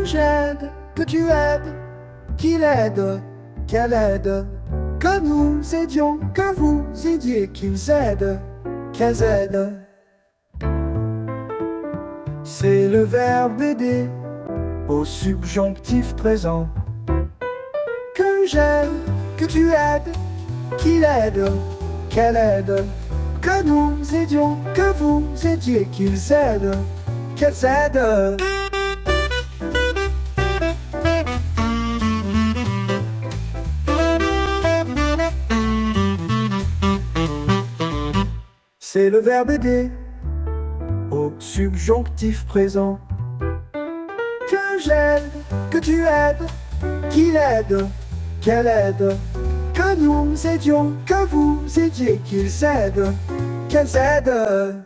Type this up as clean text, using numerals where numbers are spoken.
j'aide, que tu aides, qu'il aide, qu'elle aide, que nous aidions, que vous aidiez, qu'ils aident, qu'elles aident. C'est le verbe aider au subjonctif présent. Que j'aide, que tu aides, qu'il aide, qu'elle aide, que nous aidions, que vous aidiez, qu'ils aident, qu'elles aident. C'est le verbe aider au subjonctif présent. Que j'aide, que tu aides, qu'il aide, qu'elle aide, que nous aidions, que vous aidiez, qu'ils aident, qu'elles aident.